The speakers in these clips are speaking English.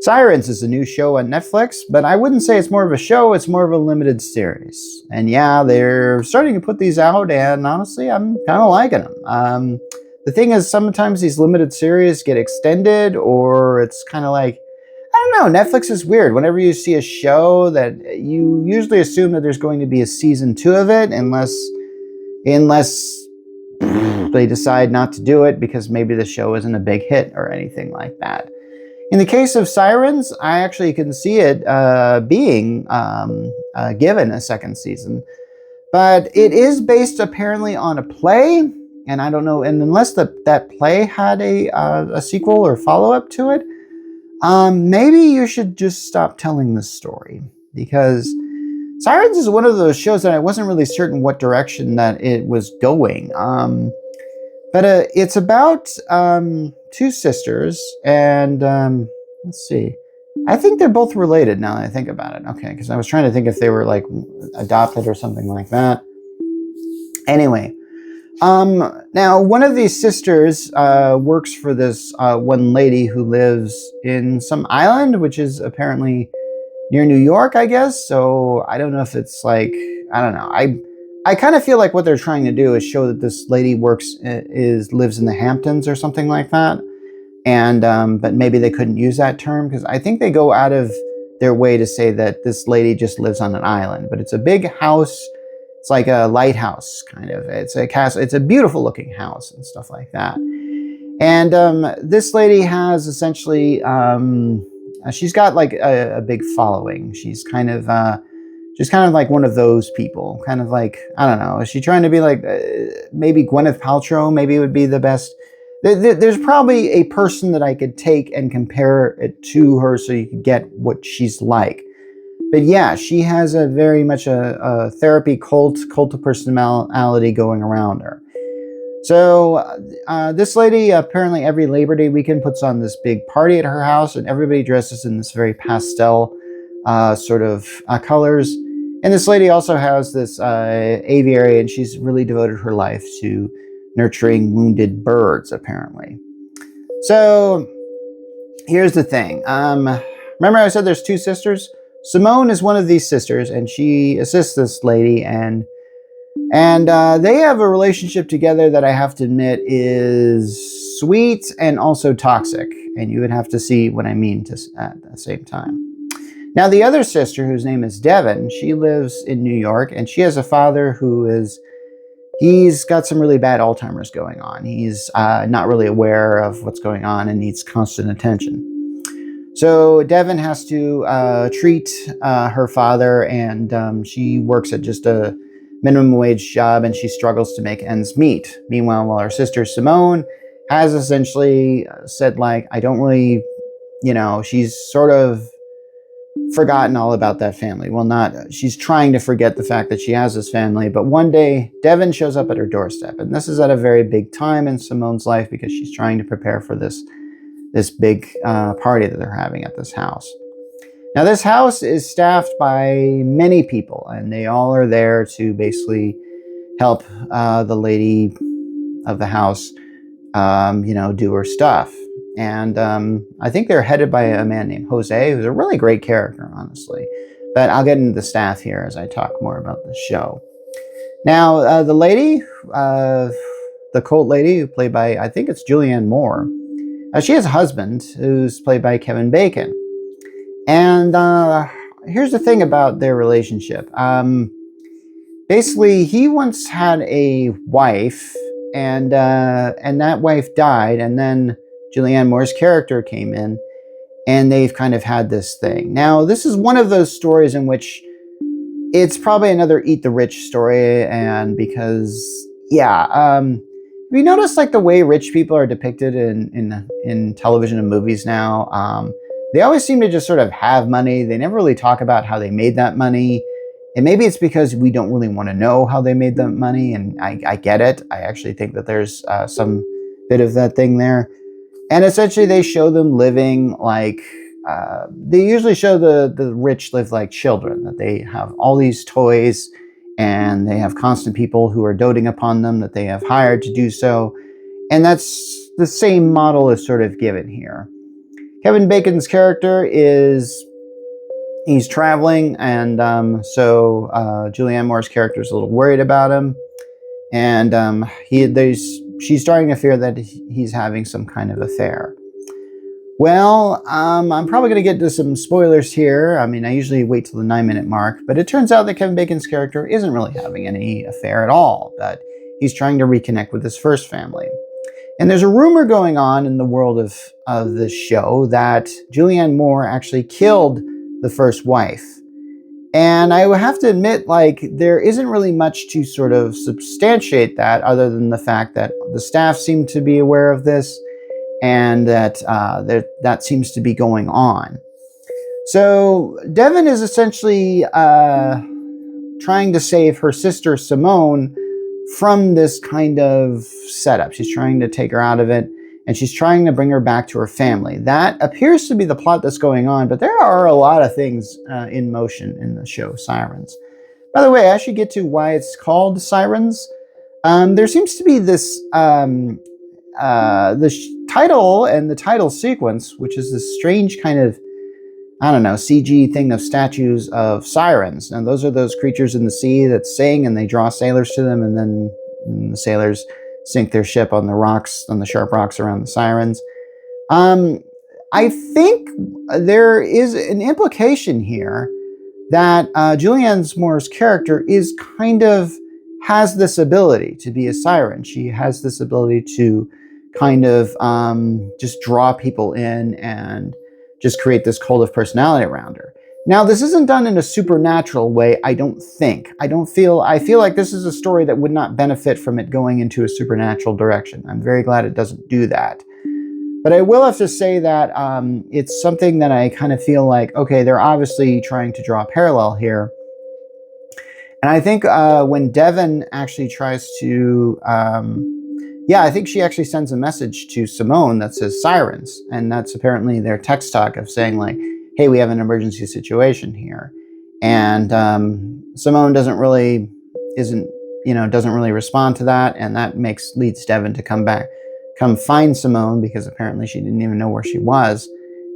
Sirens is a new show on Netflix, but I wouldn't say it's more of a show, it's more of a limited series. And yeah, they're starting to put these out, and honestly, I'm kind of liking them. The thing is, sometimes these limited series get extended, or it's kind of like, I don't know, Netflix is weird. Whenever you see a show, that you usually assume that there's going to be a season 2 of it, unless they decide not to do it because maybe the show isn't a big hit or anything like that. In the case of Sirens, I actually can see it being given a second season. But it is based apparently on a play, and I don't know, and unless that play had a sequel or follow-up to it, maybe you should just stop telling this story. Because Sirens is one of those shows that I wasn't really certain what direction that it was going. But it's about two sisters, and let's see. I think they're both related now that I think about it. Okay, because I was trying to think if they were like adopted or something like that. Anyway, now one of these sisters works for this one lady who lives in some island, which is apparently near New York, I guess. So I don't know if it's like, I don't know. I kind of feel like what they're trying to do is show that this lady lives in the Hamptons or something like that. And but maybe they couldn't use that term because I think they go out of their way to say that this lady just lives on an island. But it's a big house. It's like a lighthouse kind of. It's a castle. It's a beautiful looking house and stuff like that. And this lady has essentially, she's got like a big following. She's kind of like one of those people. Kind of like, I don't know. Is she trying to be like maybe Gwyneth Paltrow? Maybe it would be the best. There's probably a person that I could take and compare it to her so you could get what she's like. But yeah, she has a very much a therapy cult of personality going around her. So this lady apparently every Labor Day weekend puts on this big party at her house, and everybody dresses in this very pastel sort of colors. And this lady also has this aviary, and she's really devoted her life to nurturing wounded birds, apparently. So here's the thing. Remember I said there's two sisters? Simone is one of these sisters, and she assists this lady, and they have a relationship together that I have to admit is sweet and also toxic. And you would have to see what I mean at the same time. Now, the other sister, whose name is Devin, she lives in New York, and she has a father he's got some really bad Alzheimer's going on. He's not really aware of what's going on and needs constant attention. So Devin has to treat her father, and she works at just a minimum wage job, and she struggles to make ends meet. Meanwhile, while her sister Simone has essentially said, like, I don't really, she's sort of forgotten all about that family. Well, she's trying to forget the fact that she has this family, but one day Devin shows up at her doorstep, and this is at a very big time in Simone's life because she's trying to prepare for this big party that they're having at this house. Now, this house is staffed by many people, and they all are there to basically help the lady of the house, do her stuff. And I think they're headed by a man named Jose, who's a really great character, honestly. But I'll get into the staff here as I talk more about the show. Now, the lady, the cult lady, who played by, I think it's Julianne Moore, she has a husband who's played by Kevin Bacon. And here's the thing about their relationship. Basically, he once had a wife, and that wife died, and then Julianne Moore's character came in, and they've kind of had this thing. Now, this is one of those stories in which it's probably another Eat the Rich story, and because, have you noticed like the way rich people are depicted in television and movies now? They always seem to just sort of have money. They never really talk about how they made that money. And maybe it's because we don't really want to know how they made the money. And I get it. I actually think that there's some bit of that thing there. And essentially they show them living like, they usually show the rich live like children, that they have all these toys and they have constant people who are doting upon them that they have hired to do so. And that's the same model is sort of given here. Kevin Bacon's character he's traveling, and so Julianne Moore's character is a little worried about him, and she's starting to fear that he's having some kind of affair. Well, I'm probably going to get to some spoilers here. I mean, I usually wait till the 9-minute mark, but it turns out that Kevin Bacon's character isn't really having any affair at all, that he's trying to reconnect with his first family. And there's a rumor going on in the world of this show that Julianne Moore actually killed the first wife. And I would have to admit, like, there isn't really much to sort of substantiate that other than the fact that the staff seem to be aware of this, and that seems to be going on. So Devon is essentially trying to save her sister Simone from this kind of setup. She's trying to take her out of it, and she's trying to bring her back to her family. That appears to be the plot that's going on, but there are a lot of things in motion in the show Sirens. By the way, I should get to why it's called Sirens. There seems to be this title and the title sequence, which is this strange kind of, I don't know, CG thing of statues of sirens. And those are those creatures in the sea that sing, and they draw sailors to them, and then the sailors sink their ship on the rocks, on the sharp rocks around the sirens. I think there is an implication here that Julianne Moore's character has this ability to be a siren. She has this ability to kind of just draw people in and just create this cult of personality around her. Now, this isn't done in a supernatural way, I don't think. I feel like this is a story that would not benefit from it going into a supernatural direction. I'm very glad it doesn't do that. But I will have to say that it's something that I kind of feel like, okay, they're obviously trying to draw a parallel here. And I think when Devon actually tries to... I think she actually sends a message to Simone that says Sirens. And that's apparently their text talk of saying, like, hey, we have an emergency situation here. And Simone doesn't really respond to that. And that leads Devon to come find Simone, because apparently she didn't even know where she was,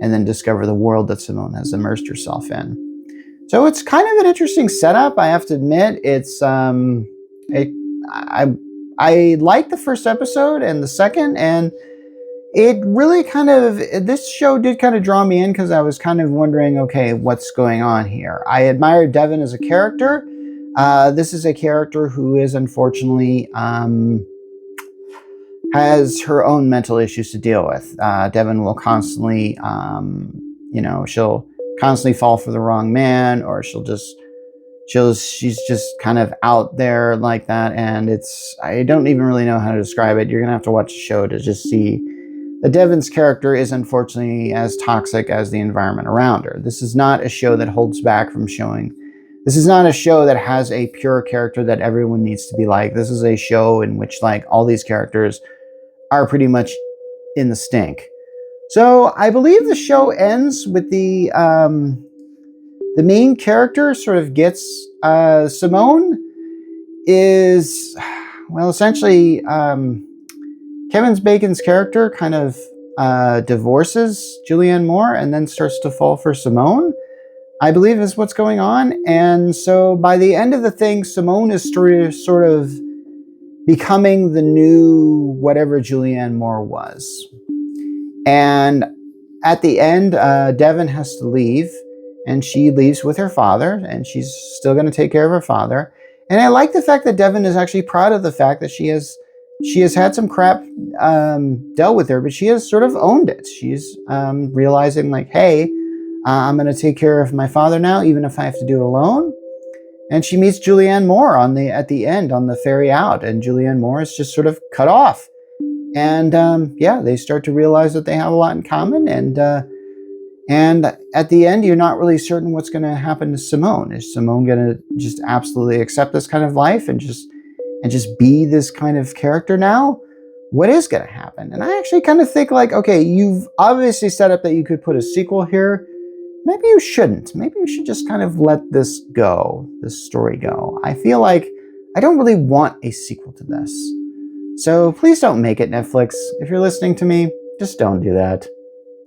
and then discover the world that Simone has immersed herself in. So it's kind of an interesting setup, I have to admit. It's I liked the first episode and the second, and it really this show did kind of draw me in, because I was kind of wondering, okay, what's going on here? I admired Devon as a character. This is a character who is unfortunately has her own mental issues to deal with. Devon will constantly, she'll constantly fall for the wrong man, or she's just kind of out there like that, and I don't even really know how to describe it. You're gonna have to watch the show to just see that Devon's character is unfortunately as toxic as the environment around her. This is not a show that holds back from showing. This is not a show that has a pure character that everyone needs to be like. This is a show in which, like, all these characters are pretty much in the stink. So I believe the show ends with the main character sort of gets Simone is, well, essentially Kevin Bacon's character kind of divorces Julianne Moore and then starts to fall for Simone, I believe is what's going on. And so by the end of the thing, Simone is sort of becoming the new whatever Julianne Moore was. And at the end, Devon has to leave, and she leaves with her father, and she's still going to take care of her father. And I like the fact that Devon is actually proud of the fact that she has had some crap dealt with her, but she has sort of owned it. She's realizing, like, hey, I'm going to take care of my father now, even if I have to do it alone. And she meets Julianne Moore at the end on the ferry out, and Julianne Moore is just sort of cut off. And they start to realize that they have a lot in common. And at the end, you're not really certain what's going to happen to Simone. Is Simone going to just absolutely accept this kind of life and just be this kind of character now? What is going to happen? And I actually kind of think, like, okay, you've obviously set up that you could put a sequel here. Maybe you shouldn't. Maybe you should just kind of let this story go. I feel like I don't really want a sequel to this. So please don't make it, Netflix. If you're listening to me, just don't do that.